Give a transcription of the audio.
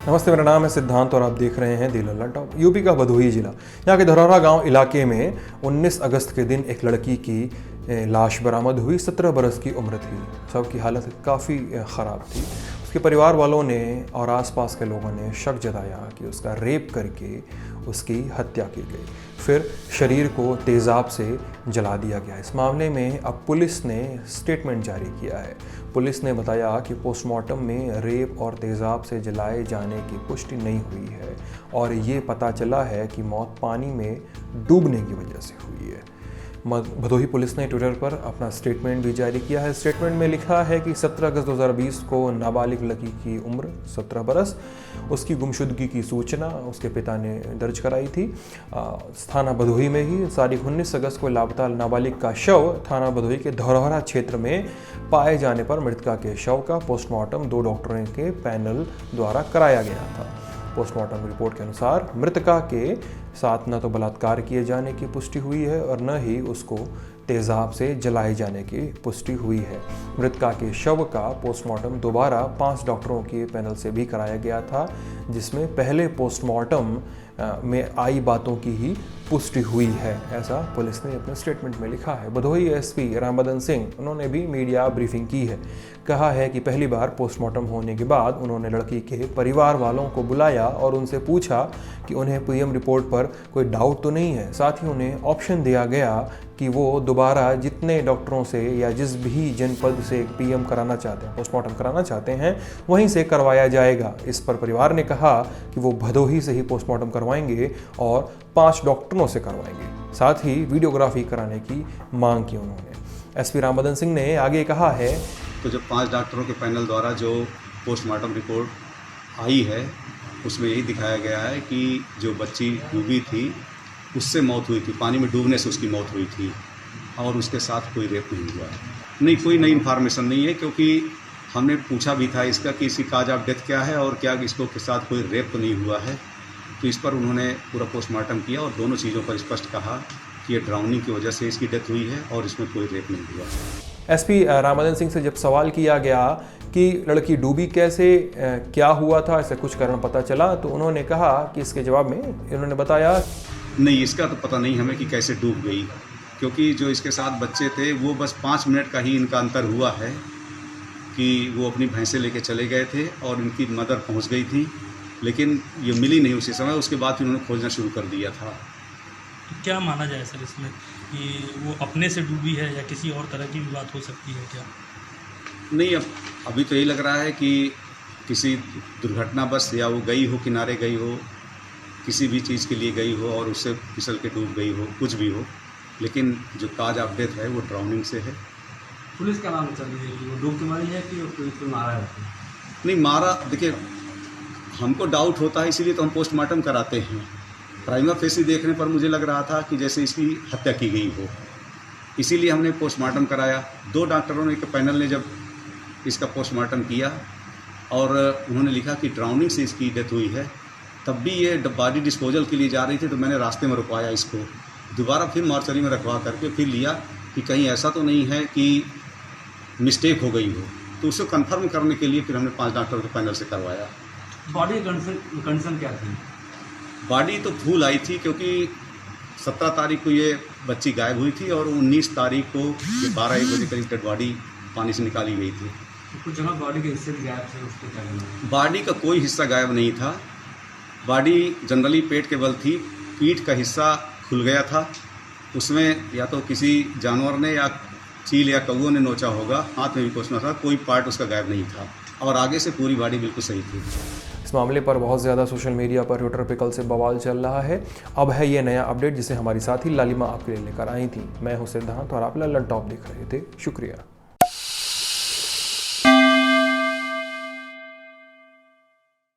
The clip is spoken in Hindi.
नमस्ते, मेरा नाम है सिद्धांत और आप देख रहे हैं दी लल्ला टॉप। यूपी का भदोही जिला, यहाँ के धरौरा गांव इलाके में 19 अगस्त के दिन एक लड़की की लाश बरामद हुई। 17 बरस की उम्र थी। सबकी हालत काफ़ी ख़राब थी। उसके परिवार वालों ने और आसपास के लोगों ने शक जताया कि उसका रेप करके उसकी हत्या की गई, फिर शरीर को तेज़ाब से जला दिया गया। इस मामले में अब पुलिस ने स्टेटमेंट जारी किया है। पुलिस ने बताया कि पोस्टमार्टम में रेप और तेज़ाब से जलाए जाने की पुष्टि नहीं हुई है और ये पता चला है कि मौत पानी में डूबने की वजह से हुई है। भदोही पुलिस ने ट्विटर पर अपना स्टेटमेंट भी जारी किया है। स्टेटमेंट में लिखा है कि 17 अगस्त 2020 को नाबालिग लड़की की उम्र 17 बरस, उसकी गुमशुदगी की सूचना उसके पिता ने दर्ज कराई थी थाना भदोही में ही। तारीख 19 अगस्त को लापता नाबालिग का शव थाना भदोही के धरौरा क्षेत्र में पाए जाने पर मृतका के शव का पोस्टमार्टम 2 डॉक्टरों के पैनल द्वारा कराया गया था। पोस्टमार्टम रिपोर्ट के अनुसार मृतका के साथ न तो बलात्कार किए जाने की पुष्टि हुई है और न ही उसको तेज़ाब से जलाए जाने की पुष्टि हुई है। मृतका के शव का पोस्टमार्टम दोबारा 5 डॉक्टरों के पैनल से भी कराया गया था, जिसमें पहले पोस्टमार्टम में आई बातों की ही पुष्टि हुई है, ऐसा पुलिस ने अपने स्टेटमेंट में लिखा है। भदोही एसपी रामबदन सिंह, उन्होंने भी मीडिया ब्रीफिंग की है। कहा है कि पहली बार पोस्टमार्टम होने के बाद उन्होंने लड़की के परिवार वालों को बुलाया और उनसे पूछा कि उन्हें पीएम रिपोर्ट पर कोई डाउट तो नहीं है। साथ ही उन्हें ऑप्शन दिया गया कि वो दोबारा जितने डॉक्टरों से या जिस भी जनपद से पीएम कराना चाहते हैं, पोस्टमार्टम कराना चाहते हैं, वहीं से करवाया जाएगा। इस पर परिवार ने कहा कि वो भदोही से ही पोस्टमार्टम करवाएंगे और 5 डॉक्टरों से करवाएंगे। साथ ही वीडियोग्राफी कराने की मांग की उन्होंने। एसपी रामबदन सिंह ने आगे कहा है, तो जब 5 डॉक्टरों के पैनल द्वारा जो पोस्टमार्टम रिपोर्ट आई है, उसमें यही दिखाया गया है कि जो बच्ची डूबी थी उससे मौत हुई थी, पानी में डूबने से उसकी मौत हुई थी और उसके साथ कोई रेप नहीं हुआ है। नहीं, कोई नई इन्फॉर्मेशन नहीं है, क्योंकि हमने पूछा भी था इसका कि इसकी काज ऑफ डेथ क्या है और क्या इसको के साथ कोई रेप तो नहीं हुआ है। तो इस पर उन्होंने पूरा पोस्टमार्टम किया और दोनों चीज़ों पर स्पष्ट कहा कि ये ड्राउनिंग की वजह से इसकी डेथ हुई है और इसमें कोई रेप नहीं हुआ है। एसपी रामबदन सिंह से जब सवाल किया गया कि लड़की डूबी कैसे, क्या हुआ था, ऐसे कुछ कारण पता चला, तो उन्होंने कहा कि इसके जवाब में इन्होंने बताया, नहीं, इसका तो पता नहीं हमें कि कैसे डूब गई, क्योंकि जो इसके साथ बच्चे थे वो बस 5 मिनट का ही इनका अंतर हुआ है कि वो अपनी भैंसें लेके चले गए थे और इनकी मदर पहुंच गई थी, लेकिन ये मिली नहीं उसी समय। उसके बाद फिर उन्होंने खोजना शुरू कर दिया था। तो क्या माना जाए सर इसमें कि वो अपने से डूबी है या किसी और तरह की भी बात हो सकती है क्या? नहीं, अभी तो यही लग रहा है कि किसी दुर्घटनावश या वो गई हो, किनारे गई हो, किसी भी चीज़ के लिए गई हो और उससे फिसल के डूब गई हो, कुछ भी हो, लेकिन जो काज ऑफ डेथ है वो ड्राउनिंग से है। पुलिस का नाम चल रही है कि वो डूब के मारी है कि कोई मारा है? नहीं, मारा, देखिए हमको डाउट होता है, इसीलिए तो हम पोस्टमार्टम कराते हैं। प्राइमा फेसी देखने पर मुझे लग रहा था कि जैसे इसकी हत्या की गई हो, इसीलिए हमने पोस्टमार्टम कराया। 2 डॉक्टरों ने, एक पैनल ने जब इसका पोस्टमार्टम किया और उन्होंने लिखा कि ड्राउनिंग से इसकी डेथ हुई है, तब भी ये बॉडी डिस्पोजल के लिए जा रही थी, तो मैंने रास्ते में रुकवाया इसको, दोबारा फिर मॉर्चरी में रखवा करके फिर लिया कि कहीं ऐसा तो नहीं है कि मिस्टेक हो गई हो। तो उसको कंफर्म करने के लिए फिर हमने 5 डॉक्टर के पैनल से करवाया। बॉडी कंडीशन क्या थी? बॉडी तो फूल आई थी, क्योंकि 17 तारीख को ये बच्ची गायब हुई थी और 19 तारीख को 12-1 बजे करीब डेड बॉडी पानी से निकाली गई थी। तो कुछ जगह बॉडी के हिस्से भी गायब थे, उसको क्या कहना? बॉडी का कोई हिस्सा गायब नहीं था। बॉडी जनरली पेट के बल थी, पीठ का हिस्सा खुल गया था, उसमें या तो किसी जानवर ने या चील या कौओं ने नोचा होगा, हाथ में भी कुछ ना था, कोई पार्ट उसका गायब नहीं था और आगे से पूरी बॉडी बिल्कुल सही थी। इस मामले पर बहुत ज़्यादा सोशल मीडिया पर, ट्विटर पे कल से बवाल चल रहा है। अब है ये नया अपडेट जिसे हमारी साथी लालिमा आपके लिए लेकर आई थी। मैं हूं सिद्धांत और आप लल्ला टॉप देख रहे थे। शुक्रिया।